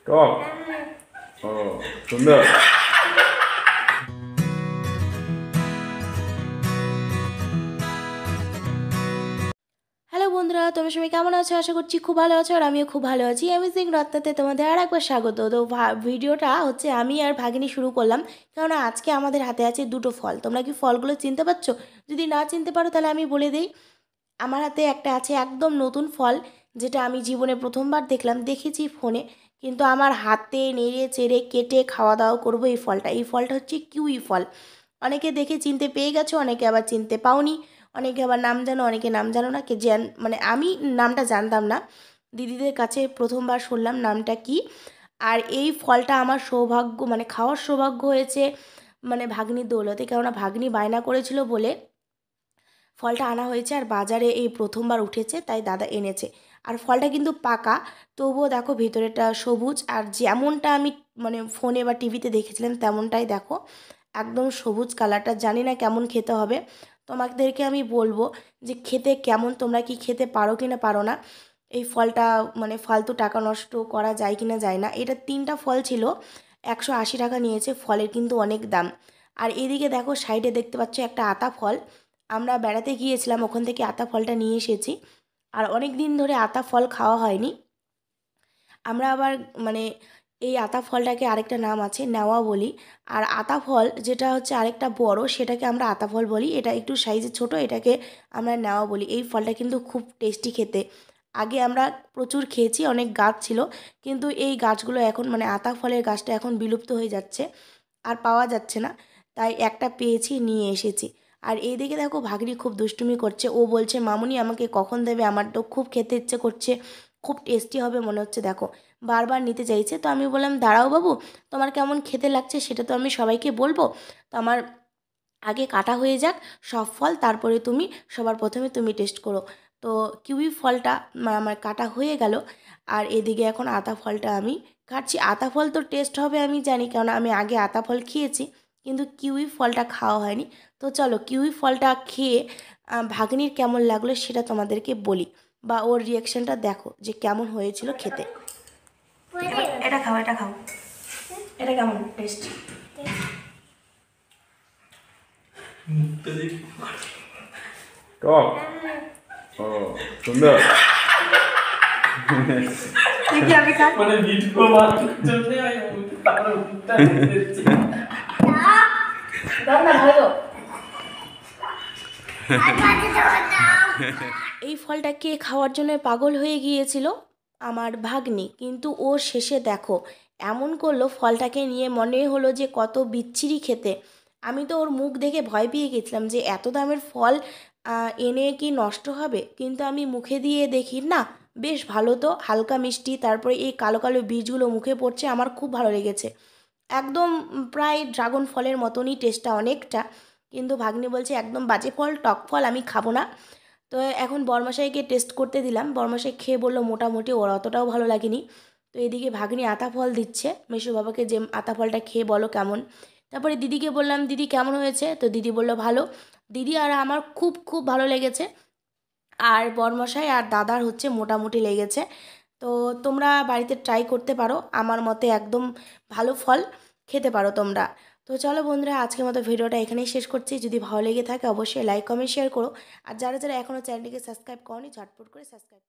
টক ও সুন্দর। হ্যালো বন্ধুরা, তোমরা সবাই কেমন আছো? আশা করছি খুব ভালো আছো, আর আমিও খুব ভালো আছি। অ্যামেজিং রত্নাতে তোমাদের আর একবার স্বাগত। তো ভিডিওটা হচ্ছে আমি আর ভাগিনী শুরু করলাম, কেননা আজকে আমাদের হাতে আছে দুটো ফল। তোমরা কি ফলগুলো চিনতে পারছো? যদি না চিনতে পারো তাহলে আমি বলে দিই। আমার হাতে একটা আছে একদম নতুন ফল, যেটা আমি জীবনে প্রথমবার দেখলাম, দেখেছি ফোনে, কিন্তু আমার হাতে নেড়ে চেড়ে কেটে খাওয়া দাওয়া করবো এই ফলটা। এই ফলটা হচ্ছে কিউই ফল। অনেকে দেখে চিনতে পেয়ে গেছো, অনেকে আবার চিনতে পাওনি, অনেকে আবার নাম জানো, অনেকে নাম জানো না। মানে আমি নামটা জানতাম না, দিদিদের কাছে প্রথমবার শুনলাম নামটা কি। আর এই ফলটা আমার সৌভাগ্য, মানে খাওয়ার সৌভাগ্য হয়েছে মানে ভাগ্নির দৌলতে, কেননা ভাগ্নি বায়না করেছিল বলে ফলটা আনা হয়েছে। আর বাজারে এই প্রথমবার উঠেছে, তাই দাদা এনেছে। আর ফলটা কিন্তু পাকা, তবুও দেখো ভেতরেটা সবুজ, আর যেমনটা আমি মানে ফোনে বা টিভিতে দেখেছিলাম তেমনটাই দেখো, একদম সবুজ কালারটা। জানি না কেমন খেতে হবে, তোমাদেরকে আমি বলবো যে খেতে কেমন, তোমরা কি খেতে পারো কি না পারো না। এই ফলটা মানে ফালতু টাকা নষ্ট করা যায় কি না যায় না। এটা 3টা ফল ছিল, 180 টাকা নিয়েছে। ফলের কিন্তু অনেক দাম। আর এদিকে দেখো সাইডে দেখতে পাচ্ছ একটা আতা ফল, আমরা বেড়াতে গিয়েছিলাম, ওখান থেকে আতা ফলটা নিয়ে এসেছি। আর অনেক দিন ধরে আতা ফল খাওয়া হয়নি। আমরা আবার মানে এই আতা ফলটাকে আরেকটা নাম আছে নেওয়া বলি। আর আতা ফল যেটা হচ্ছে আরেকটা বড়, সেটাকে আমরা আতা ফল বলি। এটা একটু সাইজে ছোট, এটাকে আমরা নেওয়া বলি। এই ফলটা কিন্তু খুব টেস্টি খেতে। আগে আমরা প্রচুর খেয়েছি, অনেক গাছ ছিল, কিন্তু এই গাছগুলো এখন মানে আতা ফলের গাছটা এখন বিলুপ্ত হয়ে যাচ্ছে, আর পাওয়া যাচ্ছে না। তাই একটা পেয়েছি, নিয়ে এসেছি। আর এইদিকে দেখো ভাগ্নি খুব দুষ্টুমি করছে, ও বলছে মামুনি আমাকে কখন দেবে, আমার তো খুব খেতে ইচ্ছে করছে, খুব টেস্টি হবে মনে হচ্ছে দেখো, বারবার নিতে চাইছে। তো আমি বললাম দাঁড়াও বাবু, তোমার কেমন খেতে লাগছে সেটা তো আমি সবাইকে বলবো। তো আমার আগে কাটা হয়ে যাক সব ফল, তারপরে তুমি সবার প্রথমে তুমি টেস্ট করো। তো কিউই ফলটা আমার কাটা হয়ে গেল। আর এদিকে এখন আতা ফলটা আমি কাটছি। আতা ফল তো টেস্ট হবে আমি জানি, কারণ আমি আগে আতা ফল খেয়েছি, কিন্তু কিউই ফলটা খাওয়া হয়নি। তো চলো কিউই ফলটা খেয়ে ভাগ্নির কেমন লাগলো সেটা তোমাদেরকে বলি, বা ওর রিয়াকশানটা দেখো যে কেমন হয়েছিল খেতে। এটা খাও, এটা খাও, এটা কেমন টেস্ট? টক ও সুন্দর। দেখি আমি খাই। মানে ভিডিও বানানোর জন্য আমি তার উত্তরটা দিচ্ছি। দাও না, ভালো। এই ফলটাকে খাওয়ার জন্য পাগল হয়ে গিয়েছিল আমার ভাগ্নি, কিন্তু ও শেষে দেখো এমন করলো, ফলটাকে নিয়ে মনে হলো যে কত বিচ্ছিরি খেতে। আমি তো ওর মুখ দেখে ভয় পেয়ে গেছিলাম যে এত দামের ফল এনে কি নষ্ট হবে, কিন্তু আমি মুখে দিয়ে দেখি না, বেশ ভালো তো, হালকা মিষ্টি, তারপরে এই কালো কালো বীজগুলো মুখে পড়ছে, আমার খুব ভালো লেগেছে। একদম প্রায় ড্রাগন ফলের মতনই টেস্টটা অনেকটা। কিন্তু ভাগ্নি বলছে একদম বাজে ফল, টক ফল, আমি খাবো না। তো এখন বরমশাইকে টেস্ট করতে দিলাম, বরমশাই খেয়ে বললো মোটামুটি, ওর অতটাও ভালো লাগেনি। তো এদিকে ভাগ্নি আতা ফল দিচ্ছে মেসো বাবাকে, যে আতা ফলটা খেয়ে বলো কেমন। তারপরে দিদিকে বললাম দিদি কেমন হয়েছে, তো দিদি বললো ভালো। দিদি আর আমার খুব খুব ভালো লেগেছে, আর বরমশাই আর দাদার হচ্ছে মোটামুটি লেগেছে। তো তোমরা বাড়িতে ট্রাই করতে পারো, আমার মতে একদম ভালো ফল, খেতে পারো তোমরা। তো চলো বন্ধুরা, আজকের মতো ভিডিওটা এখানেই শেষ করছি। যদি ভালো লেগে থাকে অবশ্যই লাইক কমেন্ট শেয়ার করো। আর যারা যারা এখনও চ্যানেলটিকে সাবস্ক্রাইব করনি ঝটপট করে সাবস্ক্রাইব